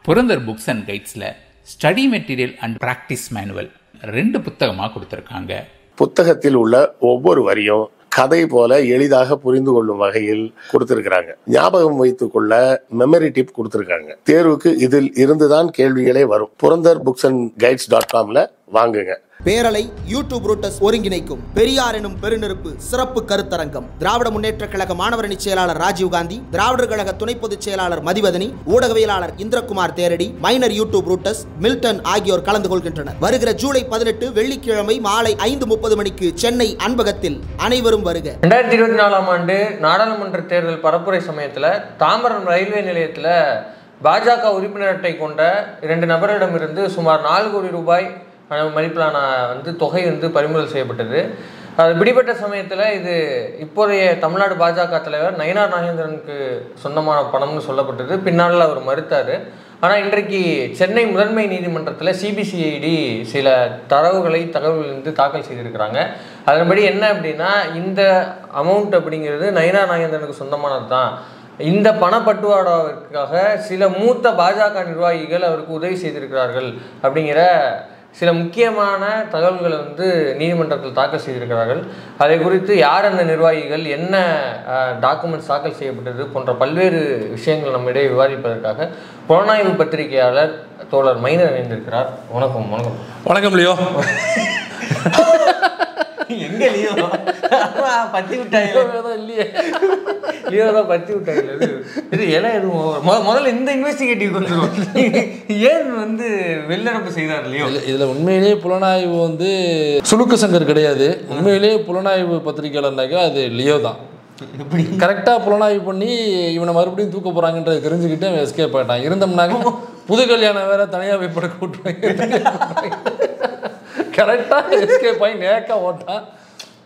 Purandar books and கைட்ஸில் study material and practice manual 2 புத்தகமாக கொடுத்துருக்காங்க. புத்தகத்தில் உள்ள ஒவ்வொரு வரியும் கதை போல எளிதாக புரிந்து கொள்ளும் வகையில் கொடுத்திருக்கிறாங்க. ஞாபகம் வைத்துக் கொள்ள மெமரி டிப் கொடுத்திருக்காங்க. தேர்வுக்கு இதில் இருந்துதான் கேள்விகளே வரும். புரந்தர் புக்ஸ் அண்ட் கைட்ஸ்.comல வாங்குங்க. பேரலை யூடியூப் ரூட்டஸ் ஒருங்கிணைக்கும் பெரியார் எனும் பெருநெருப்பு சிறப்பு கருத்தரங்கம். திராவிட முன்னேற்ற கழக மாணவரணி செயலாளர் ராஜீவ்காந்தி, திராவிடர் கழக துணை பொதுச் செயலாளர் மதிவதனி, ஊடகவியலாளர் இந்திரகுமார் தேரடி, மைனர் யூடியூப் ரூட்டஸ் மில்டன் ஆகியோர் கலந்து கொள்கின்றனர். வருகிற ஜூலை 18 வெள்ளிக்கிழமை மாலை 5:30 மணிக்கு சென்னை அன்பகத்தில் அனைவரும் வருக. 2024ஆம் ஆண்டு நாடாளுமன்ற தேர்தல் பரப்புரை சமயத்தில் தாம்பரம் ரயில்வே நிலையத்தில் பாஜக உறுப்பினர் அட்டை கொண்ட 2 நபரிடமிருந்து சுமார் 4 கோடி ரூபாய் மதிப்பிலான தொகை பறிமுதல் செய்யப்பட்டது. அது பிடிபட்ட சமயத்தில் இது இப்போதைய தமிழ்நாடு பாஜக தலைவர் நயினார் நாகேந்திரனுக்கு சொந்தமான பணம்னு சொல்லப்பட்டது. பின்னால் அவர் மறுத்தார். ஆனால் இன்றைக்கு சென்னை முதன்மை நீதிமன்றத்தில் சிபிசிஐடி சில தகவல்கள் தாக்கல் செய்திருக்கிறாங்க. அதன்படி என்ன அப்படின்னா, இந்த அமௌண்ட் அப்படிங்கிறது நயினார் நாகேந்திரனுக்கு சொந்தமானது தான். இந்த பணப்பட்டுவாடாவிற்காக சில மூத்த பாஜக நிர்வாகிகள் அவருக்கு உதவி செய்திருக்கிறார்கள் அப்படிங்கிற சில முக்கியமான தகவல்களை நீதிமன்றத்தில் தாக்கல் செய்திருக்கிறார்கள். அதை குறித்து யார் அந்த நிர்வாகிகள், என்ன டாக்குமெண்ட்ஸ் தாக்கல் செய்யப்பட்டது போன்ற பல்வேறு விஷயங்கள் நம்மிடையே விவாதிப்பதற்காக புலனாய்வு பத்திரிகையாளர் தோழர் மைனர் இணைந்திருக்கிறார். வணக்கம். வணக்கம். வணக்கம் லியோ. எங்க லியோ பத்தி விட்டாங்க இல்லையே, லியோ தான் பத்தி விட்டாங்க. இது எல்லாம் எதுவும் முதல்ல இந்த இன்வெஸ்டிகேட்டிவ் வந்துடும். ஏன் வெளிநடப்பு செய்தார் லியோ? இதுல உண்மையிலேயே புலனாய்வு சுலுக்கு சங்கர் கிடையாது. உண்மையிலேயே புலனாய்வு பத்திரிகையாளர்னாக்கா அது லியோ தான். கரெக்டாக புலனாய்வு பண்ணி இவனை மறுபடியும் தூக்க போறாங்கன்றது தெரிஞ்சுக்கிட்டு அவன் எஸ்கேப் ஆயிட்டான். இருந்தோம்னாக்க புது கல்யாணம் வேற தனியாக போய் படுக்க விட்டுருவாங்க. கரெக்டாக எஸ்கேப் ஆகி நேக்கா ஓட்டான்.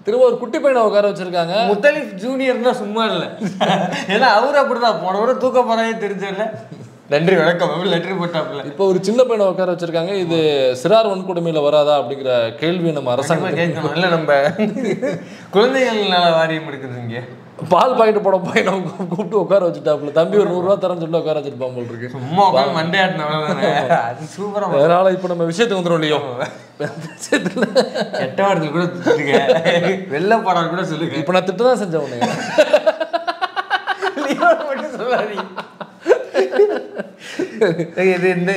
திரும்ப ஒரு குட்டி பையனை உட்கார வச்சிருக்காங்க. முத்தலிஃப் ஜூனியர்னா சும்மா இல்லை, ஏன்னா அவரு அப்படிதான் போன வரை தூக்க போறாங்க தெரிஞ்சல. நன்றி வணக்கம் லெட்டர் போட்டாப்ல. இப்போ ஒரு சின்ன பையனை உட்கார வச்சிருக்காங்க. இது சிறார் வன்கொடுமையில வராதா அப்படிங்கிற கேள்வி நம்ம அரசாங்கம் கேட்கணும். இல்லை, நம்ம குழந்தைகள் நல வாரியம் இருக்குது. இங்கே பால் பாக்கெட் போட பையனை கூப்பிட்டு உட்கார வச்சுட்டாப்புல. தம்பி ஒரு 100 ரூபா தரேன்னு சொல்லி உட்கார வச்சுட்டு போல் இருக்கு. சும்மா உட்காந்து மண்டையாட்டின சூப்பரா. அதனால இப்போ நம்ம விஷயத்துக்கு வந்துடும் இல்லையோ. எட்ட வாரத்தில் கூட வெள்ளை பாடம் கூட சொல்லுங்க. இப்போ நான் திட்டு தான் செஞ்சேன் உனக்கு. மட்டும் சொல்லாதீங்க.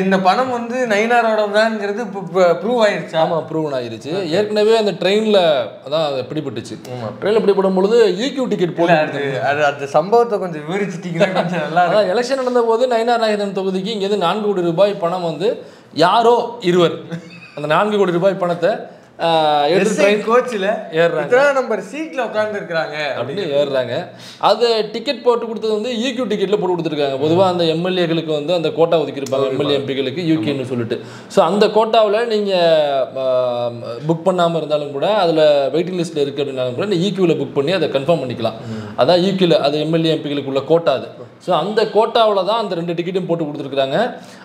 இந்த பணம் நயினாரோட தான்ங்கிறது ப்ரூவ் ஆயிருச்சு. ஆமாம், ப்ரூவ் ஆயிருச்சு. ஏற்கனவே அந்த ட்ரெயினில் அதான் பிடிபட்டுச்சு. ட்ரெயினில் பிடிபடும் பொழுது ஈக்யூ டிக்கெட் போல அது அந்த சம்பவத்தை கொஞ்சம் விவரிச்சுட்டீங்கன்னா கொஞ்சம் நல்லா. அதான் எலெக்ஷன் நடந்த போது நயினார் நாகேந்திரன் தொகுதிக்கு இங்கேருந்து 4 கோடி ரூபாய் பணம் யாரோ இருவர் அந்த 4 கோடி ரூபாய் பணத்தை கோச்சில் ஏறுறாங்க, நம்பர் சீட்ல உட்கார்ந்து இருக்கிறாங்க அப்படின்னு ஏறுறாங்க. அது டிக்கெட் போட்டு கொடுத்தது ஈக்யூ டிக்கெட்ல போட்டு கொடுத்துருக்காங்க. பொதுவாக அந்த எம்எல்ஏகளுக்கு அந்த கோட்டா ஒதுக்கியிருப்பாங்க, எம்எல்ஏ எம்பிகளுக்கு யூகேன்னு சொல்லிட்டு. ஸோ அந்த கோட்டாவில் நீங்கள் புக் பண்ணாமல் இருந்தாலும் கூட அதில் வெயிட்டிங் லிஸ்ட்டில் இருக்குது அப்படின்னாலும் கூட நீங்கள் ஈக்யூவில் புக் பண்ணி அதை கன்ஃபார்ம் பண்ணிக்கலாம். அதான் ஈக்யூவில் அது எம்எல்ஏ எம்பிகளுக்கு உள்ள கோட்டா அது. ஸோ அந்த கோட்டாவில் தான் அந்த 2 டிக்கெட்டும் போட்டு கொடுத்துருக்குறாங்க.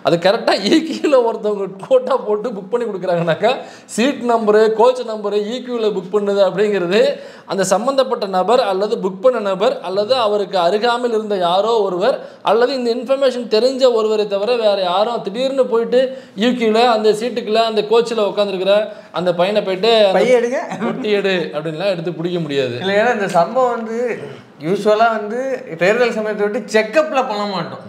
அது கரெக்டாக ஈக்யூவில் ஒருத்தவங்க கோட்டா போட்டு புக் பண்ணி கொடுக்குறாங்கனாக்கா சீட் நம்பரு, கோச் நம்பரு ஈக்யூவில் புக் பண்ணுது அப்படிங்கிறது அந்த சம்மந்தப்பட்ட நபர் அல்லது புக் பண்ண நபர் அல்லது அவருக்கு அருகாமல் இருந்த யாரோ ஒருவர் அல்லது இந்த இன்ஃபர்மேஷன் தெரிஞ்ச ஒருவரை தவிர வேறு யாரும் திடீர்னு போயிட்டு யூகியில் அந்த சீட்டுக்குள்ள அந்த கோச்சில் உட்காந்துருக்கிற அந்த பையனை போயிட்டு பையெடுங்க ஒட்டி எடு அப்படின்லாம் எடுத்து பிடிக்க முடியாது. இல்லை, ஏன்னா இந்த சம்பவம் யூஸ்வலாக தேர்தல் சமயத்தை விட்டு செக்கப்பில் பண்ண மாட்டோம்.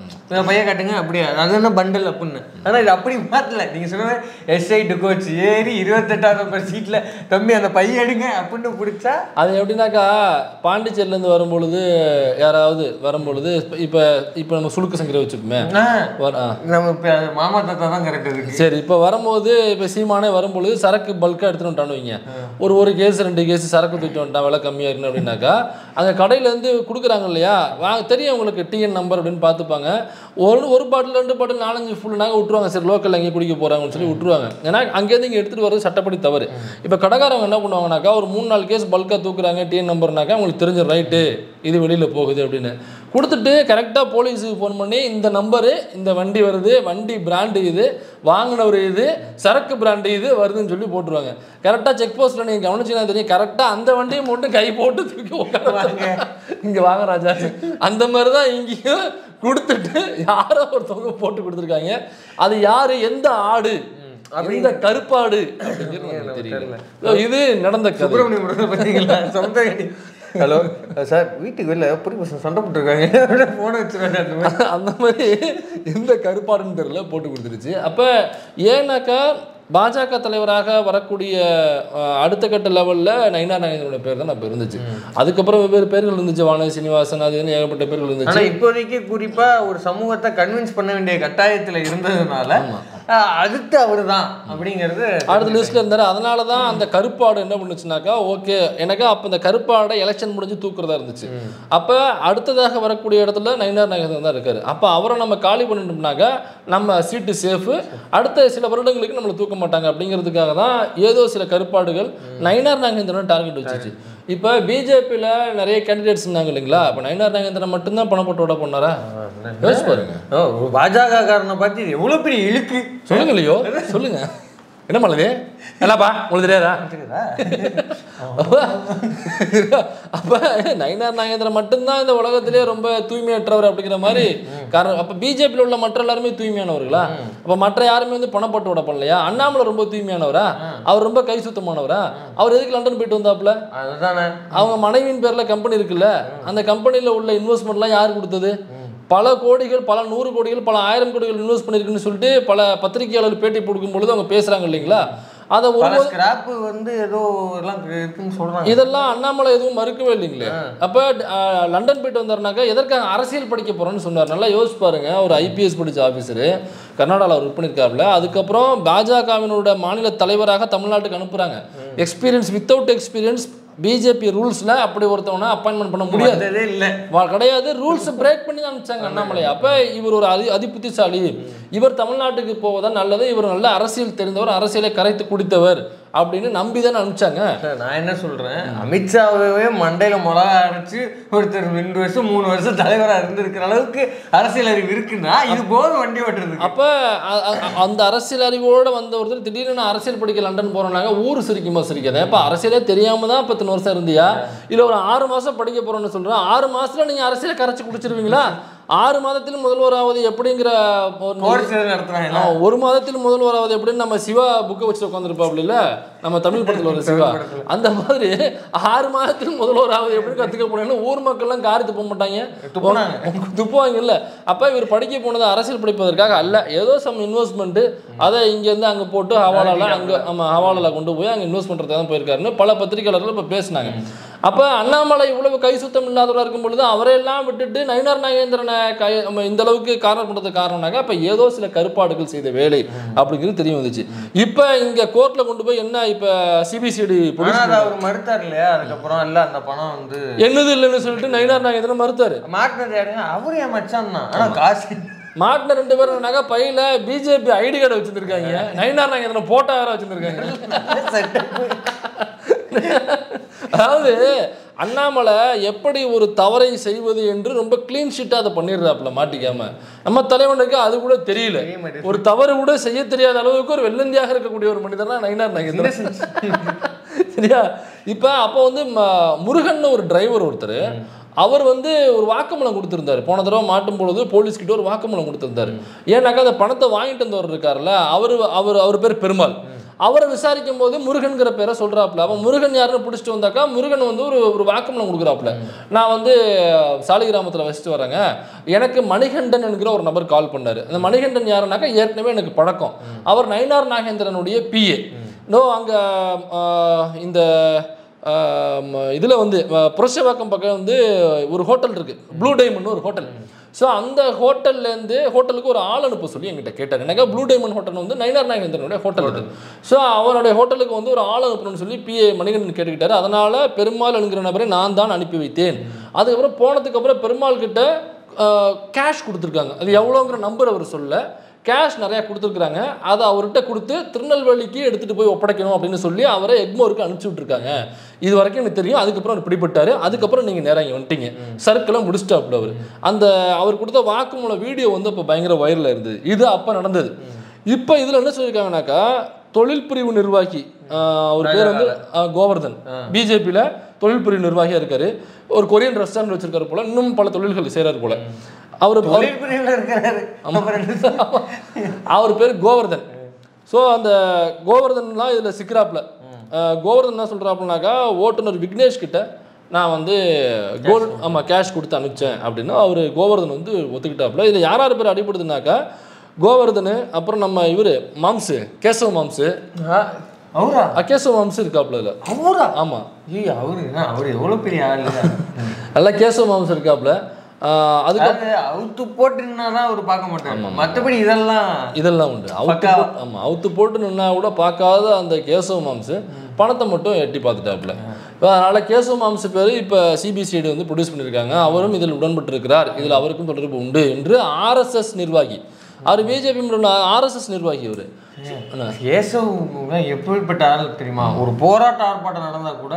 பையன் காட்டுங்க அப்படியே அது என்ன பண்டல் அப்படின்னு. ஆனால் இது அப்படி மாற்றல. நீங்கள் சொன்ன எஸ்ஐ டு கோச் ஏறி 28ஆம் நம்பர் சீட்டில் தம்பி அந்த பையன் எடுங்க அப்படின்னு பிடிச்சா அது எப்படின்னாக்கா பாண்டிச்சேரியிலேருந்து வரும்பொழுது யாராவது வரும்பொழுது இப்போ நம்ம சுழுக்கு சங்கரை வச்சுப்போமே, நம்ம இப்போ மாமா தாத்தா தான் கரெக்ட் இருக்கு. சரி, இப்போ வரும்போது இப்போ சீமானே வரும்பொழுது சரக்கு பல்காக எடுத்துகிட்டு வந்துட்டான்னு வைங்க. ஒரு கேஸ் 2 கேஸ் சரக்கு தூக்கிட்டு வந்துட்டான், விலை கம்மியாக இருக்கணும் அப்படின்னாக்கா அங்கே கடையிலேருந்து கொடுக்குறாங்க இல்லையா, தெரியும் உங்களுக்கு டிஎன் நம்பர் அப்படின்னு பார்த்துப்பாங்க. ஒரு பாட்டில் 2 பாட்டில் 4-5 ஃபுல்லுனாங்க விட்டுருவாங்க. சரி, லோக்கல் எங்கே குடிக்க போகிறாங்கன்னு சொல்லி விட்டுருவாங்க. ஏன்னா அங்கேருந்து இங்கே எடுத்துகிட்டு வரது சட்டப்படி தவறு. இப்போ கடைக்காரவங்க என்ன பண்ணுவாங்கனாக்கா ஒரு 3-4 கேஸ் பல்காக தூக்குறாங்க டிஎன் நம்பர்னாக்கா அவங்களுக்கு தெரிஞ்ச ரைட்டு இது வெளியில் போகுது அப்படின்னு கொடுத்துட்டு கரெக்டாக போலீஸுக்கு ஃபோன் பண்ணி இந்த நம்பரு, இந்த வண்டி வருது, வண்டி பிராண்டு இது, வாங்கினவர் இது, சரக்கு பிராண்டு இது வருதுன்னு சொல்லி போட்டுருவாங்க. கரெக்டாக செக் போஸ்ட்டில் நீங்கள் கவனிச்சிங்கன்னா தெரியும், கரெக்டாக அந்த வண்டியை மட்டும் கை போட்டு தூக்கி உட்காருவாங்க, இங்கே வாங்க ராஜா. அந்த மாதிரி தான் இங்கேயும் கொடுத்துட்டு யாரோ ஒருத்தவங்க போட்டு கொடுத்துருக்காங்க. அது யாரு, எந்த ஆடு, இந்த கருப்பாடு தெரியல. இது நடந்த சுப்பிரமணியம். ஹலோ சார், வீட்டுக்கு வெளில புரிய சண்டை போட்டுருக்காங்க, போன வச்சுருக்காங்க. அந்த மாதிரி எந்த கருப்பாடுன்னு தெரியல போட்டு கொடுத்துருச்சு. அப்போ ஏன்னாக்கா பாஜக தலைவராக வரக்கூடிய அடுத்த கட்ட லெவலில் நயினார் நாகேந்திரனோட பேர் தான் அப்போ இருந்துச்சு. அதுக்கப்புறம் வெவ்வேறு பேர்கள் இருந்துச்சு, வானதி சீனிவாசன், அது ஏகப்பட்ட பேர்கள் இருந்துச்சு. ஆனால் இப்போதைக்கு குறிப்பாக ஒரு சமூகத்தை கன்வின்ஸ் பண்ண வேண்டிய கட்டாயத்தில் இருந்ததுனால அடுத்து அவர் தான் அப்படிங்கிறது அடுத்த லிஸ்ட்டில் இருந்தார். அதனால தான் அந்த கருப்பாடு என்ன பண்ணுச்சுனாக்கா, ஓகே எனக்கு அப்போ இந்த கருப்பாடை எலெக்ஷன் முடிஞ்சு தூக்குறதா இருந்துச்சு. அப்போ அடுத்ததாக வரக்கூடிய இடத்துல நயினார் நாகேந்திரன் தான் இருக்காரு. அப்போ அவரை நம்ம காலி பண்ணிட்டோம்னாக்கா நம்ம சீட்டு சேஃபு, அடுத்த சில வருடங்களுக்கு நம்மளை தூக்க மாட்டாங்க அப்படிங்கிறதுக்காக தான் ஏதோ சில கருப்பாடுகள் நயினார் நாகேந்திரன் டார்கெட் வச்சுச்சு. இப்போ பிஜேபியில் நிறைய கேண்டிடேட்ஸ் இருந்தாங்க இல்லைங்களா, இப்போ நயினார் நாகேந்திரன் மட்டும்தான் பணப்பட்டோட பண்ணாரா யோசிச்சு பாருங்க. பாஜக காரனை பார்த்து எவ்வளோ பெரிய இழுக்கு சொல்லுங்க இல்லையோ, சொல்லுங்க என்ன பண்ணது என்னப்பா உங்களுக்கு தெரியாதா? அப்போ நயினார் நாகேந்திரன் மட்டும்தான் இந்த உலகத்திலே ரொம்ப தூய்மையற்றவர் அப்படிங்கிற மாதிரி காரணம். அப்போ பிஜேபியில் உள்ள மற்ற எல்லாருமே தூய்மையானவர்களா? அப்போ மற்ற யாருமே வந்து பணப்பட்டு விட பண்ணலையா? அண்ணாமலை ரொம்ப தூய்மையானவரா? அவர் ரொம்ப கை சுத்தமானவரா? அவர் எதுக்கு லண்டன் போயிட்டு வந்தாப்புல? அதுதானே. அவங்க மனைவியின் பேரில் கம்பெனி இருக்குல்ல, அந்த கம்பெனியில் உள்ள இன்வெஸ்ட்மெண்ட்லாம் யார் கொடுத்தது? பல கோடிகள், பல 100 கோடிகள், பல 1000 கோடிகள் இன்வெஸ்ட் பண்ணியிருக்குன்னு சொல்லிட்டு பல பத்திரிகையாளர் பேட்டி கொடுக்கும் பொழுது அவங்க பேசுகிறாங்க இல்லைங்களா? அதை வந்து ஏதோ எல்லாம் இருக்குன்னு சொல்றாங்க. இதெல்லாம் அண்ணாமலை எதுவும் மறுக்கவே இல்லைங்களே. அப்போ லண்டன் போயிட்டு வந்தாருனாக்கா எதற்காக அரசியல் படிக்க போகிறோன்னு சொன்னார். நல்லா யோசிச்சு பாருங்க. ஒரு ஐபிஎஸ் படித்த ஆஃபீஸரு கர்நாடகாவில் ஒர்க் பண்ணியிருக்காருல, அதுக்கப்புறம் பாஜகவினோட மாநில தலைவராக தமிழ்நாட்டுக்கு அனுப்புகிறாங்க. எக்ஸ்பீரியன்ஸ், வித்தவுட் எக்ஸ்பீரியன்ஸ் பிஜேபி ரூல்ஸில் அப்படி ஒருத்தவனை அப்பாயின்மெண்ட் பண்ண முடியாது, இல்லை கிடையாது. ரூல்ஸை பிரேக் பண்ணி தான் அனுப்பிச்சாங்க அண்ணாமலை. அப்போ இவர் ஒரு அதிபுத்திசாலி, இவர் தமிழ்நாட்டுக்கு போவதான் நல்லது, இவர் நல்ல அரசியல் தெரிந்தவர், அரசியலை கரைத்து குடித்தவர் அப்படின்னு நம்பி தானே அனுப்பிச்சாங்க. நான் என்ன சொல்கிறேன், அமித்ஷாவே மண்டையில் மிளகா அரைச்சி ஒருத்தர் 2 வருஷம் 3 வருஷம் தலைவராக இருந்திருக்கிற அளவுக்கு அரசியல் அறிவு இருக்குன்னா இது போதும் வண்டி ஓட்டுறது. அப்போ அந்த அரசியல் அறிவோடு வந்த ஒருத்தர் திடீர்னு நான் அரசியல் படிக்க லண்டன் போகிறோன்னாங்க ஊர் சிரிக்குமா சிரிக்காத? இப்போ அரசியலே தெரியாமல் தான் 10 வருஷம் இருந்தியா? இல்லை ஒரு 6 மாதம் படிக்க போகிறோன்னு சொல்கிறேன், 6 மாதத்தில் நீங்கள் அரசியலை கரைச்சி குடிச்சிருவீங்களா? 6 மாதத்தில் முதல்வராவது எப்படிங்கிற நடத்துறாங்க. 1 மாதத்தில் முதல்வராவது எப்படின்னு நம்ம சிவா புக்கை வச்சு உட்காந்துருப்பாப்ல, இல்லை நம்ம தமிழ் படத்தில் ஒரு சிவா, அந்த மாதிரி 6 மாதத்தில் முதல்வராவது எப்படி கற்றுக்க போனீங்கன்னா ஊர் மக்கள்லாம் காரித்து போக மாட்டாங்க, துப்புவாங்க இல்லை. அப்போ இவர் படிக்க போனது அரசியல் படிப்பதற்காக அல்ல, ஏதோ சம் இன்வெஸ்ட்மெண்ட்டு, அதை இங்கேருந்து அங்கே போட்டு ஹவாலாவில் அங்கே நம்ம ஹவாலாவில் கொண்டு போய் அங்கே இன்வெஸ்ட் பண்ணுறதுக்கு தான் போயிருக்காருன்னு பல பத்திரிகையாளர்கள் இப்போ பேசினாங்க. அப்போ அண்ணாமலை இவ்வளவு கை சுத்தம் இல்லாதவராக இருக்கும் பொழுது அவரையெல்லாம் விட்டுட்டு நயினார் நாகேந்திரனை இந்த அளவுக்கு காரணம் பண்ணுறதுக்கு காரணம்னாங்க அப்போ ஏதோ சில கருப்பாடுகள் செய்த வேலை அப்படிங்கிறது தெரிய வந்துச்சு. இப்போ இங்கே கோர்ட்டில் கொண்டு போய் என்ன இப்போ சிபிசிஐடி அவர் மறுத்தார் இல்லையா? அதுக்கப்புறம் இல்லை அந்த பணம் வந்து என்னது இல்லைன்னு சொல்லிட்டு நயினார் நாகேந்திரன் மறுத்தாரு. மாட்டினது அவரு என் மச்சான் தான், ஆனால் காசு மாட்டின 2 பேரும் நகை பையில பிஜேபி ஐடி கார்டு வச்சிருக்காங்க, நயினார் நாகேந்திரன் போட்டோ வேற வச்சிருக்காங்க. அதாவது அண்ணாமலை எப்படி ஒரு தவறை செய்வது என்று ரொம்ப கிளீன் ஷீட்டாக அதை பண்ணிடுறாப்புல மாட்டிக்காம. நம்ம தலைவனுக்கு அது கூட தெரியல, ஒரு தவறு கூட செய்ய தெரியாத அளவுக்கு ஒரு வெள்ளந்தியாக இருக்கக்கூடிய ஒரு மனிதர் தான் நயினார் நாகேந்திரன். சரியா? இப்போ அப்போ வந்து முருகன் ஒரு டிரைவர் ஒருத்தர், அவர் வந்து ஒரு வாக்குமூலம் கொடுத்துருந்தாரு. போன தடவை மாட்டும் பொழுது போலீஸ்கிட்ட ஒரு வாக்குமூலம் கொடுத்துருந்தாரு. ஏன்னாக்கா அந்த பணத்தை வாங்கிட்டு வந்தவர் இருக்காருல்ல, அவர் பேர் பெருமாள். அவரை விசாரிக்கும் போது முருகன்கிற பேரை சொல்கிறாப்புல. அவன் முருகன் யாருன்னு பிடிச்சிட்டு வந்தாக்கா முருகன் வந்து ஒரு வாக்குமூலம் கொடுக்குறாப்புல. நான் வந்து சாலிகிராமத்தில் வசித்து வரேங்க, எனக்கு மணிகண்டன் என்கிற ஒரு நபர் கால் பண்ணார். அந்த மணிகண்டன் யாருன்னாக்கா ஏற்கனவே எனக்கு பழக்கம், அவர் நயினார் நாகேந்திரனுடைய பிஏ. அங்கே இந்த இதில் வந்து புரட்சிவாக்கம் பக்கம் வந்து ஒரு ஹோட்டல் இருக்குது, ப்ளூ டைமண்ட் ஒரு ஹோட்டல். ஸோ அந்த ஹோட்டலுக்கு ஒரு ஆள் அனுப்ப சொல்லி என்கிட்ட கேட்டார். எனக்கு ப்ளூ டைமண்ட் ஹோட்டல் வந்து நயினார் நாகேந்திரனுடைய ஹோட்டல் இருக்குது. ஸோ அவனுடைய ஹோட்டலுக்கு வந்து ஒரு ஆள் அனுப்பணும்னு சொல்லி பிஏ மணிகண்டன் கேட்டுக்கிட்டாரு. அதனால் பெருமாள் என்கிற நபரை நான் தான் அனுப்பி வைத்தேன். அதுக்கப்புறம் போனதுக்கப்புறம் பெருமாள் கிட்ட கேஷ் கொடுத்துருக்காங்க. அது எவ்வளோங்கிற நம்பர் அவர் சொல்ல, கேஷ் நிறையா கொடுத்துருக்குறாங்க. அதை அவர்கிட்ட கொடுத்து திருநெல்வேலிக்கு எடுத்துகிட்டு போய் ஒப்படைக்கணும் அப்படின்னு சொல்லி அவரை எக்மோருக்கு அனுப்பிச்சி விட்ருக்காங்க. இது வரைக்கும் எனக்கு தெரியும். அதுக்கப்புறம் அவர் பிடிபட்டார். அதுக்கப்புறம் நீங்கள் நேராக இங்கே வந்துட்டீங்க, சர்க்கெல்லாம் முடிச்சிட்டாப்புல அவர். அவர் கொடுத்த வாக்குமூல வீடியோ வந்து இப்போ பயங்கர வைரலாக இருந்தது. இது அப்போ நடந்தது. இப்போ இதில் என்ன சொல்லியிருக்காங்கனாக்கா, தொழில் பிரிவு நிர்வாகி, அவர் பேர் வந்து கோவர்தன், பிஜேபியில் தொழில் பிரிவு நிர்வாகியாக இருக்காரு. ஒரு கொரியன் ரெஸ்டாரண்ட் வச்சிருக்காரு போல, இன்னும் பல தொழில்கள் செய்கிறாரு போல. அவர் பேர் கோவர்தன். ஸோ அந்த கோவர்தன்லாம் இதில் சிக்கிறாப்புல. கோவர்தன் என்ன சொல்கிறாப்புனாக்கா, ஓட்டுநர் விக்னேஷ் கிட்ட நான் வந்து கேஷ் கொடுத்து அனுப்பிச்சேன் அப்படின்னு அவர் கோவர்தன் வந்து ஒத்துக்கிட்டாப்புல. இதில் யார் யார் பேர் அடிபடுதுனாக்கா, கோவர்தன், அப்புறம் நம்ம இவர் மாம்சு, கேசவ மாம்சு, கேசவ மாம்சு இருக்காப்புல இல்லை. ஆமாம், அவர் எவ்வளோ பெரிய ஆள், நல்லா கேசவ மாம்சு இருக்காப்புல. அதுக்கு அவுத்து போட்டுன்னா அவர் பார்க்க மாட்டாங்க, மற்றபடி இதெல்லாம் உண்டு. அவுத்து போட்டு நின்னா கூட பார்க்காத அந்த கேசவ மாம்சு பணத்தை மட்டும் எட்டி பார்த்துட்டாப்புல. அதனால கேசவ மாம்சு பேர் இப்போ சிபிசிஐடி வந்து ப்ரொடியூஸ் பண்ணியிருக்காங்க. அவரும் இதில் உடன்பட்டு இருக்கிறார். இதில் அவருக்கும் தொடர்பு உண்டு என்று ஆர்எஸ்எஸ் நிர்வாகி, அவர் பிஜேபி ஆர்எஸ்எஸ் நிர்வாகி. அவர் கேசவ் எப்படிப்பட்ட ஆள் தெரியுமா? ஒரு போராட்ட ஆர்ப்பாட்டம் நடந்தா கூட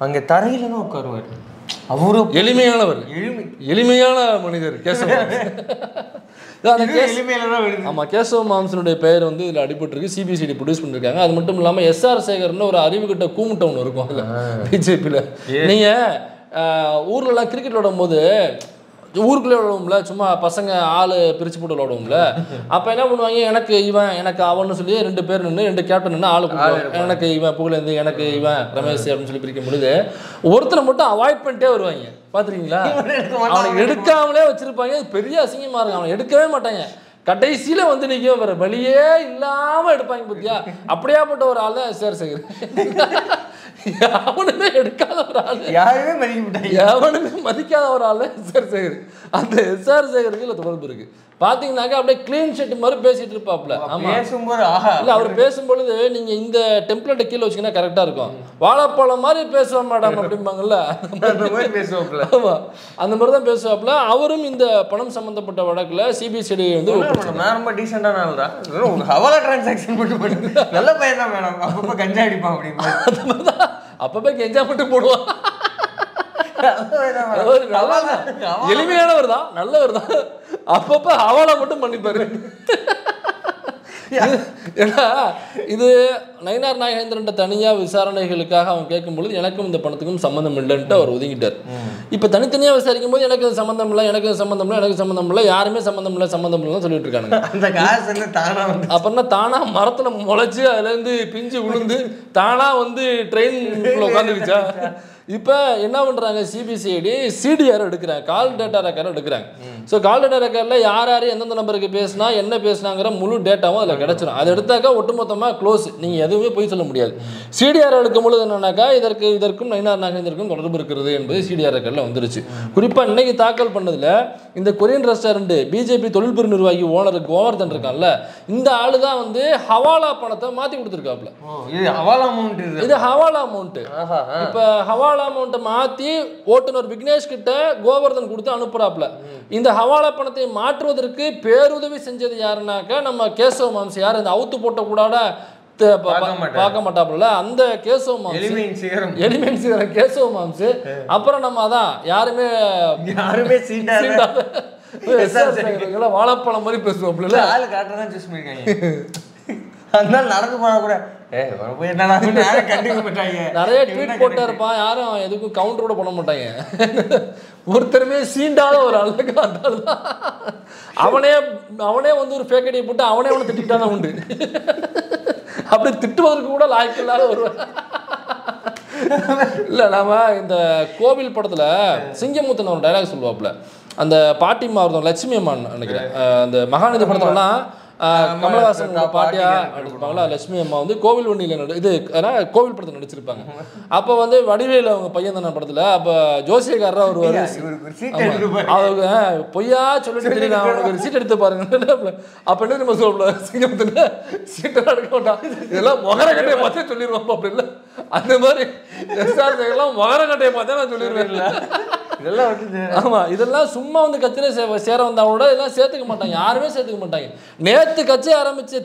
அங்கே தரையில தான் உட்காருவார். அவரு எளிமையானவர், எளிமையான மனிதர் கேசவ. ஆமா, கேசவ மாம்சனுடைய பெயர் வந்து இதில் அடிபட்டிருக்கு. சிபிசிஐடி ப்ரொடியூஸ் பண்ணிருக்காங்க. அது மட்டும் இல்லாமல் எஸ்ஆர் சேகர்னு ஒரு அறிவு கிட்ட கூமுட்டை ஒன்று இருக்கும் பிஜேபியில். நீங்கள் ஊர்லலாம் கிரிக்கெட் விளையாடும் போது ஊருக்குள்ளே விளையாடுவோம்ல, சும்மா பசங்க ஆள் பிரித்து போட்டு விளையாடுவோம்ல, அப்போ என்ன பண்ணுவாங்க, எனக்கு இவன் எனக்கு அவன்னு சொல்லி 2 பேர் நின்று 2 கேப்டன் நின்று ஆளு கொடுப்பாங்க. எனக்கு இவன் புகழேந்து, எனக்கு இவன் ரமேஷ் அப்படின்னு சொல்லி பிரிக்கும் பொழுது ஒருத்தரை மட்டும் அவாய்ட் பண்ணிட்டே வருவாங்க. பார்த்துருக்கீங்களா? அவனை எடுக்காமலே வச்சிருப்பாங்க. பெரிய அசிங்கமாக இருக்கும். அவனை எடுக்கவே மாட்டாங்க. கடைசியில வந்து நிற்கும், வேற வழியே இல்லாமல் எடுப்பாங்க. பத்தியா, அப்படியாப்பட்ட ஒரு ஆள் தான் எஸ்ஆர் சேகர். எவனுமே எடுக்காத ஒரு ஆள், யாருமே மதிக்க மாட்டாங்க, எவனுமே மதிக்காத ஒரு ஆள் எஸ்ஆர் சேகர். அந்த எஸ்ஆர் சேகருக்கு இல்லை தொடர்பு இருக்கு. பாத்தீங்கன்னாக்கா அப்படியே கிளீன் ஷீட் மாதிரி பேசிட்டு இருப்பாப்ல. பேசும்போது இல்ல, அவர் பேசும்பொழுது நீங்க இந்த டெம்ப்ளேட்டை கீழே வச்சீங்கன்னா கரெக்டா இருக்கும். வாழைப்பழம் மாதிரி பேசுவோம் மேடம் அப்படிம்பாங்கல்ல, அந்த மாதிரி பேசுவாப்ல. ஆமா, அந்த மாதிரி தான் பேசுவாப்ல. அவரும் இந்த பணம் சம்பந்தப்பட்ட வழக்குல சிபிசிஐடி வந்து ரொம்ப டீசெண்டான ஆள் தான். ஹவாலா டிரான்சாக்ஷன் மட்டும் பண்ணி நல்ல பையன் தான் மேடம், அப்பப்போ கஞ்சா அடிப்பான் அப்படின்னு. அப்பப்போ கெஞ்சா மட்டும் போடுவான். எளிமையானவர் தான், நல்லவர் தான். அப்பப்ப ஹவாலா மட்டும் பண்ணிப்பாரு. ஏன்னா இது நயினார் நாகேந்திரன் தனியா விசாரணைகளுக்காக அவன் கேட்கும் பொழுது எனக்கும் இந்த பணத்துக்கும் சம்மந்தம் இல்லைன்ட்டு அவர் ஒதுங்கிட்டார். இப்ப தனித்தனியா விசாரிக்கும் போது எனக்கு சம்மந்தம் இல்லை, எனக்கு சம்மந்தம் இல்லை, எனக்கு சம்மந்தம் இல்லை, யாருமே சம்மந்தம் இல்லை, சம்மந்தம் இல்லைன்னு சொல்லிட்டு இருக்கானுங்க. அந்த காசு தானா அப்புறம்னா தானா மரத்துல முளைச்சு அதுல இருந்து பிஞ்சு விழுந்து தானா வந்து ட்ரெயின் உட்காந்துருச்சா? இப்போ என்ன பண்ணுறாங்க, சிபிசிஐடி சிடிஆர் எடுக்கிறாங்க, கால் டேட்டா ரெக்கார்டு எடுக்கிறாங்க. ஸோ கால் டேட்டா ரெக்கார்டில் யார் யார் எந்தெந்த நம்பருக்கு பேசினா என்ன பேசினாங்கிற முழு டேட்டாவும் அதில் கிடச்சிடும். அதை எடுத்தாக்கா ஒட்டுமொத்தமாக க்ளோஸ், நீங்கள் எதுவுமே போய் சொல்ல முடியாது. சிடிஆர் எடுக்கும் பொழுது என்னன்னாக்கா இதற்கும் நயினார் நாகேந்திரனுக்கும் தொடர்பு இருக்கிறது என்பது சிடிஆர் ரெக்கார்டில் வந்துருச்சு. குறிப்பாக இன்னைக்கு தாக்கல் பண்ணதில் இந்த கொரியன் ரெஸ்டாரண்ட் பிஜேபி தொழில்பெரு நிர்வாகி ஓனர் கோவர்தன் இருக்கான்ல, இந்த ஆளு தான் வந்து ஹவாலா பணத்தை மாற்றி கொடுத்துருக்காப்புல. இது ஹவாலா அமௌண்ட். இப்போ ஹவாலா அமௌண்ட்டை மாற்றி ஓட்டுநர் விக்னேஷ் கிட்ட கோவர்தன் கொடுத்து அனுப்புறாப்புல. இந்த ஹவாலா பணத்தை மாற்றுவதற்கு பேருதவி செஞ்சது யாருன்னாக்கா நம்ம கேசவ மாம்சு. யார் இந்த அவுத்து போட்ட கூட பார்க்க மாட்டாப்புல அந்த கேசவ மாம்சு, எலிமெண்ட் சிகரம் கேசவ மாம்சு. அப்புறம் நம்ம அதான் யாருமே வாழைப்பழம் மாதிரி பேசுவோம். அதனால நடந்து போனா கூட நிறைய ட்வீட் போட்டா இருப்பான், யாரும் எதுக்கும் கவுண்டர் கூட பண்ண மாட்டாங்க. ஒருத்தருமே சீண்டாத ஒரு ஆளுக்கு தான் அவனே வந்து ஒரு ஃபேக் ஐடியை போட்டு அவனே திட்டாதான் உண்டு. அப்படி திட்டுவதற்கு கூட லாய்க்கு இல்லாத ஒரு இல்ல. நாம இந்த கோவில் படத்துல சிங்கமுத்தன் ஒரு டைலாக் சொல்லுவாப்புல, அந்த பாட்டிமா ஒருத்தவங்க லட்சுமி அம்மான் நினைக்கிறேன், அந்த மகாநதி படத்துலலாம் கமலஹாசன் பாட்டியா நடிச்சிருப்பாங்களா, லட்சுமி அம்மா வந்து கோவில் வண்டியில் இது கோவில் படத்தில் நடிச்சிருப்பாங்க. அப்போ வந்து வடிவேலு அவங்க பையன் தானே படத்தில். அப்போ ஜோசியக்காரரா வருவார், அவங்க பொய்யா சொல்லிட்டு தெரியல அவனுக்கு ஒரு சீட் எடுத்து பாருங்க. அப்போ என்ன நம்ம சொல்லலாம், சிங்கத்துல சீட்டெல்லாம் எடுக்க மாட்டான், இதெல்லாம் மொகரக்கட்டையை பார்த்தே சொல்லிடுவான். அப்படி இல்லை, அந்த மாதிரி எஸ்ஆர் சேகர்லாம் மொகரக்கட்டையை பார்த்தா நான் சொல்லிடுவேன். இல்லை இதெல்லாம் வந்து ஆமா, இதெல்லாம் சும்மா வந்து கட்சியில சேர வந்தவங்களோட இதெல்லாம் சேர்த்துக்க மாட்டாங்க, யாருமே சேர்த்துக்க மாட்டாங்க. நேத்து கட்சி ஆரம்பிச்சு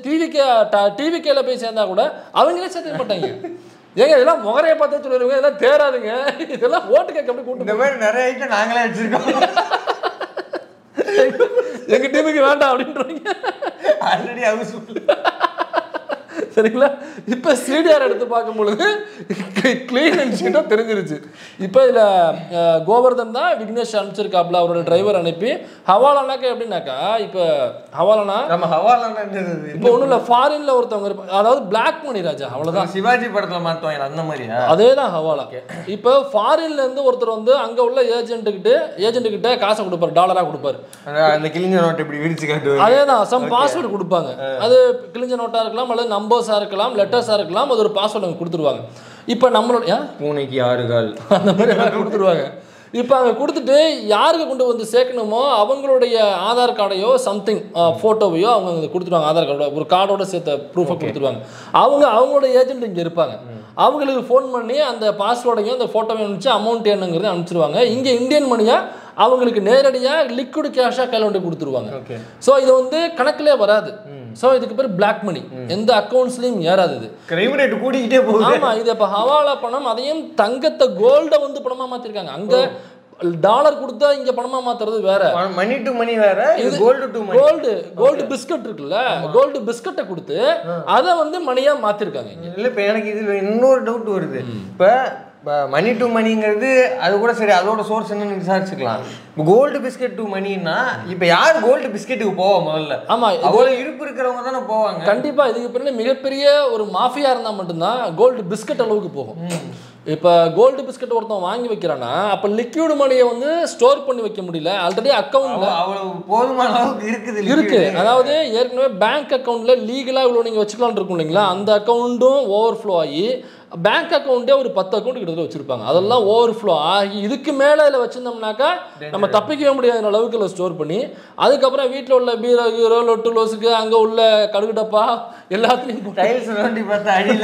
டிவிகேல போய் சேர்ந்தா கூட அவங்களே சேர்த்துக்க மாட்டாங்க. ஏங்க இதெல்லாம் முகரையை பார்த்தா சொல்லிடுவாங்க, இதெல்லாம் தேராதுங்க, இதெல்லாம் ஓட்டு கேட்க அப்படி கூட்டு. இந்த மாதிரி நிறைய ஐட்டம் நாங்களே வச்சிருக்கோம், எங்க டீமுக்கு வேண்டாம் அப்படின்றாங்க. ஆல்ரெடி ஹவுஸ் சரிங்களா? இப்போ சிடிஆர் எடுத்து பார்க்கும் பொழுது கிளீன் அண்ட் ஷீட்டாக தெரிஞ்சிருச்சு. இப்போ இதில் கோவர்தன் தான் விக்னேஷ் அனுப்பிச்சிருக்காப்புல, அவரோட டிரைவர் அனுப்பி. ஹவாலானாக்கா எப்படின்னாக்கா, இப்போ ஹவாலானா நம்ம ஹவாலானா இப்போ ஒன்றும் இல்லை, ஃபாரின்ல ஒருத்தவங்க இருப்பாங்க, அதாவது பிளாக் மணி ராஜா, அவ்வளோதான். சிவாஜி படத்துல மாத்துவாங்க அந்த மாதிரியா? அதே தான் ஹவாலா. இப்போ ஃபாரின்ல இருந்து ஒருத்தர் வந்து அங்க உள்ள ஏஜென்ட்டுக்கிட்ட காசை கொடுப்பாரு, டாலரா கொடுப்பாரு. அந்த கிழிஞ்ச நோட்டை இப்படி விரிச்சு காட்டுவாங்க. அதே தான், சம் பாஸ்வேர்டு கொடுப்பாங்க. அது கிழிஞ்ச நோட்டா இருக்கலாம், அல்லது நம்பர்ஸா இருக்கலாம், லெட்டர்ஸா இருக்கலாம், அது ஒரு பாஸ்வேர்டு அவங்க கொடுத்துருவாங்க. இப்போ நம்மளோட பூனைக்கு 6 கால் அந்த மாதிரி கொடுத்துருவாங்க. இப்போ அங்கே கொடுத்துட்டு யாருக்கு கொண்டு வந்து சேர்க்கணுமோ அவங்களுடைய ஆதார் கார்டையோ சம்திங் ஃபோட்டோவையோ அவங்க கொடுத்துருவாங்க. ஆதார் கார்டோட ஒரு கார்டோட சேர்த்த ப்ரூஃபை கொடுத்துருவாங்க. அவங்களோட ஏஜென்ட் இங்கே இருப்பாங்க. அவங்களுக்கு ஃபோன் பண்ணி அந்த பாஸ்வேர்டையும் அந்த ஃபோட்டோவையும் அனுப்பிச்சு அமௌண்ட் என்னங்கிறது அனுப்பிச்சிருவாங்க. இங்கே இந்தியன் மணியாக அவங்களுக்கு நேரடியாக லிக்விட் கேஷாக கையில் கொண்டு கொடுத்துருவாங்க. ஸோ இது வந்து கணக்கிலே வராது. ஸோ இதுக்கு பேர் பிளாக் மணி, எந்த அக்கௌண்ட்ஸ்லையும் ஏறாது. இது கிரைம் ரேட் கூடிக்கிட்டே போகுது. ஆமாம், இது இப்போ ஹவாலா பணம், அதையும் தங்கத்தை கோல்டை வந்து பணமாக மாற்றிருக்காங்க. அங்கே டாலர் கொடுத்தா இங்க பணமா மாத்துறது வேற, மணி டு மணி வேற, இது gold to money. Gold biscuit இருக்குல்ல, கோல்டு பிஸ்கட்டை கொடுத்து அதை வந்து மணியா மாத்திருக்காங்க. இல்ல இப்ப எனக்கு இது இன்னொரு டவுட் வருது. இப்ப மணி டு மணிங்கிறது அது கூட சரி, அதோட சோர்ஸ் என்னன்னு விசாரிச்சுக்கலாம். கோல்டு பிஸ்கட் டு மணின்னா இப்ப யார் கோல்டு பிஸ்கெட்டுக்கு போவா முதல்ல? ஆமா, அவ்வளவு இருப்பு இருக்கிறவங்க தானே போவாங்க. கண்டிப்பா இதுக்கு பிறகு மிகப்பெரிய ஒரு மாஃபியா இருந்தா மட்டும்தான் கோல்டு பிஸ்கட் அளவுக்கு போகும். இப்போ கோல்டு பிஸ்கட் ஒருத்தன் வாங்கி வைக்கிறான்னா அப்போ லிக்விட் மணியை வந்து ஸ்டோர் பண்ணி வைக்க முடியல, ஆல்ரெடி அக்கௌண்ட்ல அவ்வளவு போதுமான அளவுக்கு இருக்கு. அதாவது ஏற்கனவே பேங்க் அக்கௌண்ட்ல லீகலாக இவ்வளோ நீங்கள் வச்சுக்கலாம்னு இருக்கும் இல்லைங்களா, அந்த அக்கௌண்ட்டும் ஓவர்ஃப்ளோ ஆகி பேங்க் அக்கௌண்ட்டே ஒரு 10 அக்கௌண்ட் கிட்ட வச்சிருப்பாங்க. அதெல்லாம் ஓவர்ஃப்ளோ ஆகி இதுக்கு மேலே இதில் வச்சிருந்தோம்னாக்கா நம்ம தப்பிக்கவே முடியாத அளவுக்கு இதில் ஸ்டோர் பண்ணி அதுக்கப்புறம் வீட்டில் உள்ள பீரோ ஹீரோ லொட்டு லோஸுக்கு அங்கே உள்ள கடுகு டப்பா எல்லாத்துலையும் டைல்ஸ் நோண்டி பார்த்தா அடியில்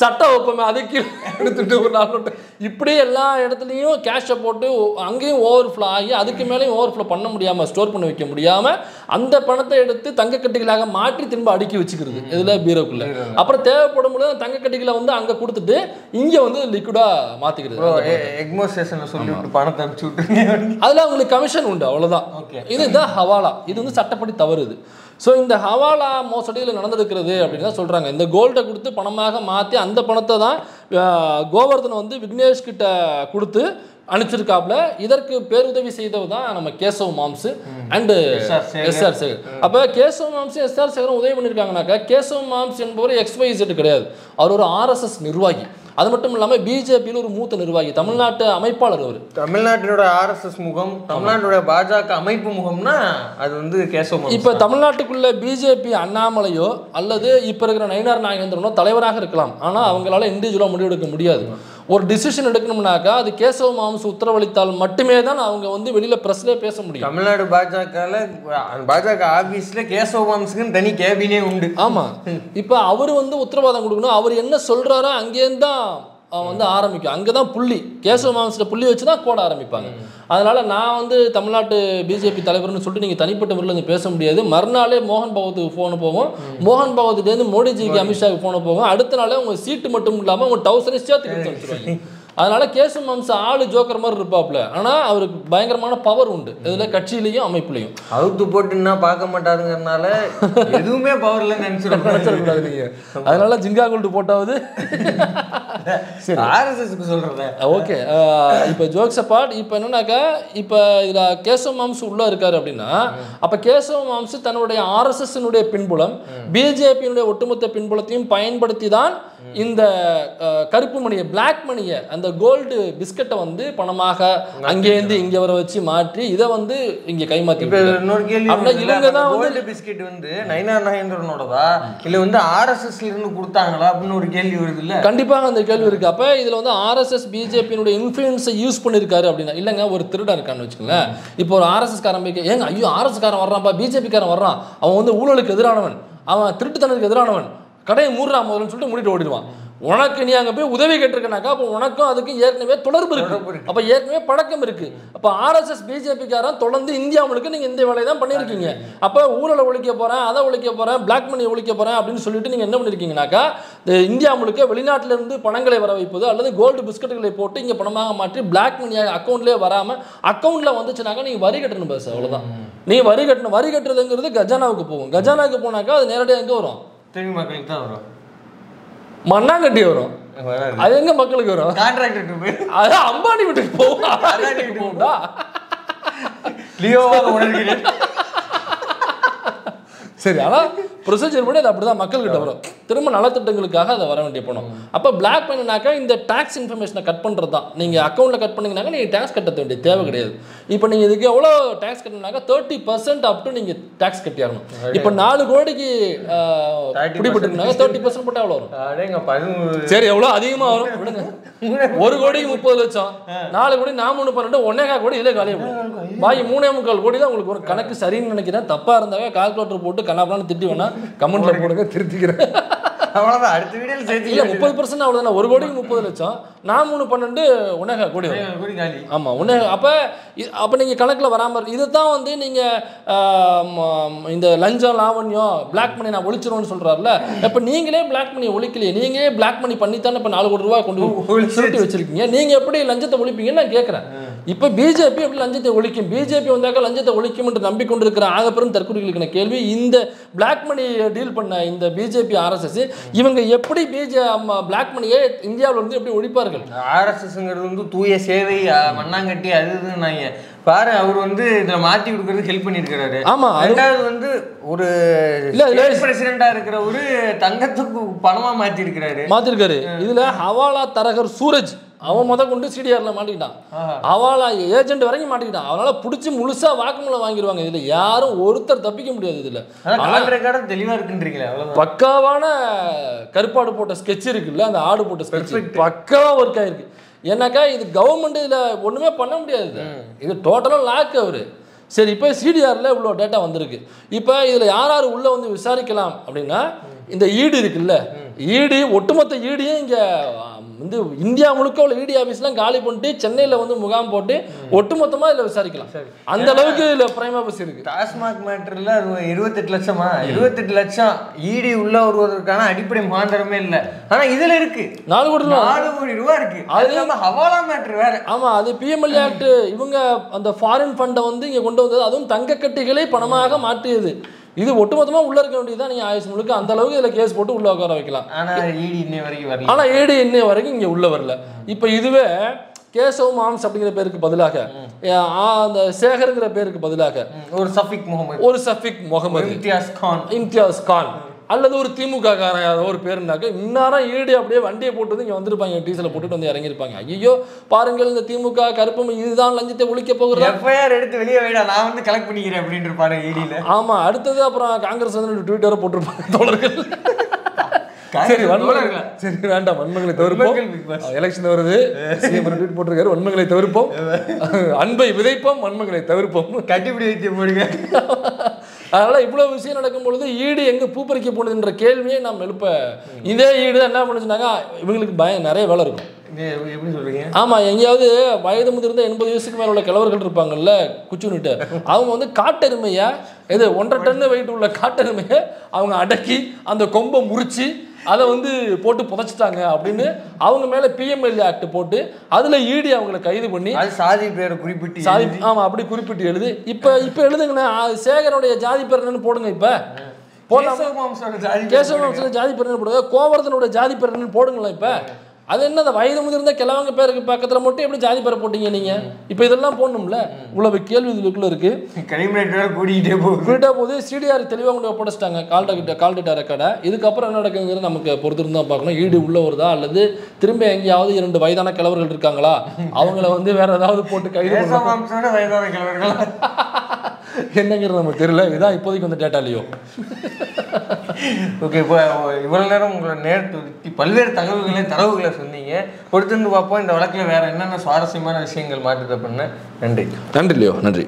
சட்டை வைப்போமே அதுக்கு எடுத்துட்டு ஒரு நாள் இப்படி எல்லா இடத்துலையும் கேஷை போட்டு அங்கேயும் ஓவர்ஃப்ளோ ஆகி அதுக்கு மேலேயும் ஓவர்ஃப்ளோ பண்ண முடியாமல் ஸ்டோர் பண்ணி வைக்க முடியாமல் அந்த பணத்தை எடுத்து தங்கக்கட்டிகளாக மாற்றி திரும்ப அடுக்கி வச்சுக்கிறது இதில் பீரோக்குள்ள. அப்புறம் தேவைப்படும் போது தங்கக்கட்டிகளை வந்து அங்கே கொடுத்துட்டு இங்கே வந்து லிக்விடாக மாற்றிக்கிறது. எக்மோ ஸ்டேஷனில் சொல்லிவிட்டு பணத்தை அனுப்பிச்சு விட்டுருங்க, அதில் அவங்களுக்கு கமிஷன் உண்டு, அவ்வளோதான். இதுதான் ஹவாலா, இது வந்து சட்டப்படி தவறுது. ஸோ இந்த ஹவாலா மோசடியில் நடந்திருக்கிறது அப்படின்னு தான் சொல்கிறாங்க. இந்த கோல்டை கொடுத்து பணமாக மாற்றி அந்த பணத்தை தான் கோவர்தன் வந்து விக்னேஷ் கிட்ட கொடுத்து அனுப்பிச்சிருக்காப்புல. இதற்கு பேருதவி செய்தவர் தான் நம்ம கேசவ் மாம்ஸ் அண்டு எஸ்ஆர் சேகர். அப்போ கேசவ் மாம்ஸ் எஸ்ஆர் சேகரும் உதவி பண்ணியிருக்காங்கனாக்கா கேசவ் மாம்ஸ் என்பவர் XYZ கிடையாது, அவர் ஒரு RSS நிர்வாகி. அது மட்டும் இல்லாமல் பிஜேபியில் ஒரு மூத்த நிர்வாகி, தமிழ்நாட்டு அமைப்பாளர். அவர் தமிழ்நாட்டினோட RSS முகம், தமிழ்நாட்டோட பாஜக அமைப்பு முகம்னா அது வந்து கேசவ. இப்போ தமிழ்நாட்டுக்குள்ள பிஜேபி அண்ணாமலையோ அல்லது இப்போ இருக்கிற நயினார் நாகேந்திரனோ தலைவராக இருக்கலாம், ஆனால் அவங்களால இண்டிவிஜுவலாக முடிவெடுக்க முடியாது. ஒரு டிசிஷன் எடுக்கணும்னாக்கா அது கேசவ மாம்ஸ் உத்தரவளித்தால் மட்டுமே தான் அவங்க வந்து வெளியில பிரஸ்லேயே பேச முடியும். தமிழ்நாடு பாஜக ஆபீஸ்ல கேசவ மாம்ஸ்க்குன்னு தனி கேபினே உண்டு. ஆமா, இப்போ அவர் வந்து உத்தரவாதம் கொடுக்கணும், அவர் என்ன சொல்றாரோ அங்கேருந்து தான் வந்து ஆரம்பிக்கும். அங்கே தான் புள்ளி, கேசவ மாம்ஸில் புள்ளி வச்சு தான் கோட ஆரம்பிப்பாங்க. அதனால் நான் வந்து தமிழ்நாட்டு பிஜேபி தலைவர்னு சொல்லிட்டு நீங்கள் தனிப்பட்ட முறையில் வந்து பேச முடியாது. மறுநாளே மோகன் பகவத்துக்கு ஃபோனு போகும், மோகன் பகவத்துலேருந்து மோடிஜிக்கு அமித்ஷாவுக்கு ஃபோனு போகும், அடுத்த நாளே உங்கள் சீட்டு மட்டும் இல்லாமல் உங்கள் டவுசரையும் சேர்த்து கொடுத்து வச்சுருவாங்க. அதனால கேசவ மாம்ஸ் ஆளு ஜோக்கர் மாதிரி இருப்பாப்புல, ஆனால் அவருக்கு பயங்கரமான பவர் உண்டு இதில் கட்சியிலையும் அமைப்புலையும். அவுத்து போட்டுன்னா பார்க்க மாட்டாருங்கிறதுனால எதுவுமே பவர் இல்லைன்னு நினைச்சிடக்கூடாது நீங்கள். அதனால ஜிங்கா கோல்டு போட்டாவது சரி RSSக்கு சொல்கிறேன். ஓகே, இப்போ ஜோக்ஸ் அப்பார்ட். இப்போ என்னன்னாக்கா இப்போ இதில் கேசவ மாம்ஸ் உள்ளே இருக்காரு அப்படின்னா அப்போ கேசவ மாம்ஸ் தன்னுடைய RSSனுடைய பின்புலம் பிஜேபியினுடைய ஒட்டுமொத்த பின்புலத்தையும் பயன்படுத்தி தான் இந்த கருப்பு மணியை பிளாக் மணியை அந்த கோல்டு பிஸ்கட்டை வந்து பணமாக அங்கேருந்து இங்கே வர வச்சு மாற்றி இதை வந்து இங்கே கைமாற்றி. இன்னொரு கேள்வி, இவங்க தான் கோல்டு பிஸ்கெட் வந்து நயினார் நாகேந்திரனோடதா இல்லை வந்து RSSல இருந்து கொடுத்தாங்களா அப்படின்னு ஒரு கேள்வி வருது இல்லை? கண்டிப்பாக அந்த கேள்வி இருக்குது. அப்போ இதில் வந்து RSS பிஜேபியினுடைய இன்ஃப்ளூயன்ஸை யூஸ் பண்ணியிருக்காரு அப்படின்னா இல்லைங்க, ஒரு திருடன் இருக்கான்னு வச்சுக்கோங்களேன். இப்போ ஒரு RSS காரன் போய் ஏங்க ஐயோ RSS காரன் வர்றான்ப்பா, பிஜேபி காரன் வர்றான், அவன் வந்து ஊழலுக்கு எதிரானவன், அவன் திருட்டுத்தனத்துக்கு எதிரானவன், கடையை மூடுறா முதல்னு சொல்லிட்டு மூடிட்டு ஓடிடுவான். உனக்கு நீ அங்கே போய் உதவி கேட்டிருக்கனாக்கா அப்போ உனக்கும் அதுக்கும் ஏற்கனவே தொடர்பு இருக்கு, அப்போ ஏற்கனவே பழக்கம் இருக்கு. அப்போ ஆர்எஸ்எஸ் பிஜேபிக்காரன் தொடர்ந்து இந்தியா முழுக்க நீங்கள் இந்த வேலையை தான் பண்ணியிருக்கீங்க. அப்போ ஊழலை ஒழிக்க போகிறேன், அதை ஒழிக்க போகிறேன், பிளாக் மணி ஒழிக்க போகிறேன் அப்படின்னு சொல்லிட்டு நீங்கள் என்ன பண்ணியிருக்கீங்கனாக்கா இந்தியா முழுக்க வெளிநாட்டிலிருந்து பணங்களை வர வைப்பது அல்லது கோல்டு பிஸ்கட்டுகளை போட்டு இங்கே பணமாக மாற்றி பிளாக் மணியாக அக்கௌண்ட்லேயே வராமல் அக்கௌண்ட்டில் வந்துச்சுனாக்கா நீங்கள் வரி கட்டணும் பஸ், அவ்வளோதான். நீ வரி கட்டணும். வரி கட்டுறதுங்கிறது கஜானாவுக்கு போகும். கஜானாவுக்கு போனாக்கா அது நேரடியாக எங்கே வரும்? திரும்பி மக்களுக்கு தான் வரும், மண்ணாங்கட்டி வரும். அது எங்க மக்களுக்கு வரும்? கான்ட்ராக்டர் அது அம்பானி வீட்டுக்கு போகும்டா. லியோவாக உணர்கிறேன். சரி, ஆனால் ப்ரொசீஜர் படி அது அப்படிதான் மக்கள்கிட்ட வரும். திரும்ப நலத்திட்டங்களுக்காக அதை வர வேண்டிய பணம். அப்போ பிளாக் பண்ணினாக்கா இந்த டேக்ஸ் இன்ஃபர்மேஷனை கட் பண்ணுறது தான். நீங்கள் அக்கௌண்ட்டில் கட் பண்ணிங்கனாக்கா நீங்கள் டேக்ஸ் கட்ட வேண்டிய தேவை கிடையாது. இப்போ நீங்கள் இதுக்கு எவ்வளோ டேக்ஸ் கட்டினாக்கா 30% அப் டு நீங்கள் டேக்ஸ் கட்டியாகணும். இப்போ 4 கோடிக்கு பிடிபட்டுருந்தாங்க 30% போட்டால் எவ்வளோ வரும்? சரி, எவ்வளோ அதிகமாக வரும் விடுங்க. 1 கோடிக்கு 30 லட்சம், 4 கோடி 4 12 1.25 கோடி இதில் காலியாக போடும். பாக்கி 3.25 கோடி தான் உங்களுக்கு ஒரு கணக்கு சரின்னு நினைக்கிறேன். தப்பாக இருந்தாங்க கால்குலேட்டர் போட்டு கண்ணாப்பண்ணு திட்டி வேணா கமெண்ட்ல போடுங்க, திருத்திக்கிறேன். அவ்வளோதான், அடுத்த வீடியோவில் சேர்த்து. இல்லை 30% அவ்வளோதானே. 1 கோடிக்கு 30 லட்சம், 4 3 12 1.25 கோடி வரும். ஆமாம், அப்போ நீங்கள் கணக்கில் வராமல் இதை தான் வந்து நீங்கள் இந்த லஞ்சம் லாவண்யம் பிளாக் மணி நான் ஒழிச்சிருவோன்னு சொல்கிறாருல. இப்போ நீங்களே பிளாக் மணி ஒழிக்கலையே, நீங்களே பிளாக் மணி பண்ணித்தானே இப்போ 4 கோடி ரூபாய் கொண்டு சுருட்டி வச்சிருக்கீங்க. நீங்கள் எப்படி லஞ்சத்தை ஒழிப்பீங்கன்னு நான் கேட்குறேன். இப்போ பிஜேபி எப்படி லஞ்சத்தை ஒழிக்கும்? பிஜேபி வந்தாக்கா லஞ்சத்தை ஒழிக்கும் என்று நம்பிக்கொண்டிருக்கிற ஆகப்பெரும் தற்கொலைகளுக்கான கேள்வி, இந்த பிளாக் மணி டீல் பண்ண இந்த பிஜேபி ஆர்எஸ்எஸ் இவங்க எப்படி பிளாக் மணியை இந்தியாவில் வந்து எப்படி ஒழிப்பார்கள்? ஆர்எஸ்எஸ்ங்கிறது வந்து தூய சேவை, மண்ணாங்கட்டி அது இதுன்னு பாரு. அவர் வந்து இதில் மாற்றி கொடுக்கறதுக்கு ஹெல்ப் பண்ணியிருக்கிறாரு. ஆமாம், ரெண்டாவது வந்து ஒரு பிரசிடெண்டா இருக்கிற ஒரு தங்கத்துக்கு பணமாக மாற்றிருக்காரு. இதில் ஹவாலா தரகர் சூரஜ் அவன் கொண்டு சிடிஆர்ல மாட்டிக்கிட்டான். ஹவாலா ஏஜென்ட் வரைக்கும் மாட்டிக்கிட்டான். அவனால பிடிச்சி முழுசா வாக்குமூலம் வாங்கிடுவாங்க. இதுல யாரும் ஒருத்தர் தப்பிக்க முடியாது. இதுல தெளிவா இருக்குன்றீங்களா? பக்காவான கருப்பாடு போட்ட ஸ்கெட்ச் இருக்குல்ல, அந்த ஆடு போட்ட ஸ்கெட்ச் பக்காவா ஒர்க் ஆயிருக்கு. ஏன்னாக்கா இது கவர்மெண்ட் இதுல ஒண்ணுமே பண்ண முடியாது. இது டோட்டலா லாக் அவரு. சரி, இப்போ சிடிஆர்ல இவ்வளோ டேட்டா வந்திருக்கு. இப்போ இதுல யார் உள்ள வந்து விசாரிக்கலாம் அப்படின்னா, இந்த ஈடு இருக்குல்ல, ஈடு ஒட்டுமொத்த ஈடியும் இங்க வந்து இந்தியா முழுக்க உள்ள இடி ஆஃபீஸ்லாம் காலி பண்ணிட்டு சென்னையில் வந்து முகாம் போட்டு ஒட்டுமொத்தமாக இதில் விசாரிக்கலாம். அந்த அளவுக்கு இதில் பிரைம் ஆஃபீஸ் இருக்கு. டாஸ்மாக் மேட்டரில் 28 லட்சமா 28 லட்சம் இடி உள்ள வருவதற்கான அடிப்படை மாந்திரமே இல்லை. ஆனால் இதில் இருக்கு 4 கோடி ரூபா இருக்கு. அது நம்ம ஹவாலா மேட்டர் வேற. ஆமாம், அது பிஎம்எல்ஏ ஆக்ட். இவங்க அந்த ஃபாரின் ஃபண்டை வந்து இங்கே கொண்டு வந்தது, அதுவும் தங்க கட்டிகளை பணமாக மாற்றியது. இது ஒட்டுமொத்தமாக உள்ள இருக்க வேண்டியதுதான். நீங்கள் ஆயுஷ் முழுக்க அந்த அளவுக்கு இதில் கேஸ் போட்டு உள்ள உட்கார வைக்கலாம். ஆனால் ஈடி இன்னை வரைக்கும் வரல. ஆனால் ஈடி இன்னை வரைக்கும் இங்கே உள்ள வரல. இப்போ இதுவே கேசவ் மாம்ஸ் அப்படிங்கிற பேருக்கு பதிலாக அந்த சேகருங்கிற பேருக்கு பதிலாக ஒரு சஃபிக் முகமது இம்தியாஸ் கான் அல்லது ஒரு திமுக காரன் யாரோ ஒரு பேருனாக்க இந்நேரம் ஈடு அப்படியே வண்டியை போட்டு இங்கே வந்திருப்பாங்க, டீசலை போட்டுட்டு வந்து இறங்கியிருப்பாங்க. ஐயோ பாருங்கள், இந்த திமுக கருப்பு இதுதான் லஞ்சத்தை ஒழிக்க போகிறது, எஃப்ஐஆர் எடுத்து வெளியே வைடா, நான் வந்து கலெக்ட் பண்ணிக்கிறேன் அப்படின்னு இருப்பாங்க ஈடியில். ஆமாம், அடுத்தது அப்புறம் காங்கிரஸ் வந்து ட்விட்டரை போட்டிருப்பாங்க தோழர்கள். சரி, சரி வேண்டாம், வன்மங்களை தவிர்ப்போம். எலெக்ஷன் வருது, சிஎம் ட்வீட் போட்டிருக்காரு, வன்மங்களை தவிர்ப்போம், அன்பை விதைப்போம், வன்மங்களை தவிர்ப்போம், கட்டிப்பிடி வைத்திய போடுங்க. அதனால இவ்வளவு விஷயம் நடக்கும் பொழுது ஈடு எங்க பூப்பறிக்க போனதுன்ற கேள்வியை நம்ம எழுப்ப, இதே ஈடு என்ன பண்ணுச்சுனாக்கா இவங்களுக்கு நிறைய வேலை இருக்கும். எப்படி சொல்றீங்க? ஆமா, எங்கேயாவது வயது முதிர்ந்த 80 வயசுக்கு மேல உள்ள கிழவர்கள் இருப்பாங்கல்ல, குச்சுன்னுட்டு, அவங்க வந்து காட்டெருமையா 1.5 டன் வெயிட் உள்ள காட்டெருமையை அவங்க அடக்கி அந்த கொம்பை முறிச்சு அதை வந்து போட்டு புதைச்சிட்டாங்க அப்படின்னு அவங்க மேல பிஎம்எல்ஏ ஆக்ட் போட்டு அதுல ஈடி அவங்களை கைது பண்ணி சாதி பேரை குறிப்பிட்டு ஆமா அப்படி குறிப்பிட்டு எழுது. இப்ப எழுதுங்கண்ணா, சேகருடைய ஜாதி பேர் என்னன்னு போடுங்க. இப்ப கேசவ மாம்சோட ஜாதி பேர் என்ன போடுங்க, கோவர்தனோட ஜாதி பேர் என்னன்னு போடுங்களேன். இப்ப அது என்ன, வயது முதிர்ந்த கிழவங்க பேருக்கு பக்கத்துல மட்டும் எப்படி ஜாதி பேரை போட்டீங்க நீங்க? இப்ப இதெல்லாம் போடணும்ல, இவ்வளவு கேள்வி இதுக்குள்ள இருக்கு. கூட்டிட்டே போது சிடிஆர் தெளிவாக கொண்டு ஒப்படைச்சிட்டாங்க கால் டேட்டா ரெக்கார்டை. இதுக்கப்புறம் என்ன நடக்குங்கிறது நமக்கு பொறுத்திருந்து தான் பார்க்கணும். ஈடு உள்ள வருதா அல்லது திரும்ப எங்கேயாவது 2 வயதான கிழவர்கள் இருக்காங்களா, அவங்கள வந்து வேற ஏதாவது போட்டு கைது என்னங்கிறது நமக்கு தெரியல. இதான் இப்போதைக்கு வந்து டேட்டா இல்லையோ. ஓகே, இப்போ இவ்வளவு நேரம் உங்களை நேரத்தை பல்வேறு தரவுகளை சொன்னீங்க. பொறுத்திருந்து பார்ப்போம் இந்த வழக்கில் வேற என்னென்ன சுவாரஸ்யமான விஷயங்கள் மாற்றுது அப்படின்னு. நன்றி இல்லையோ, நன்றி.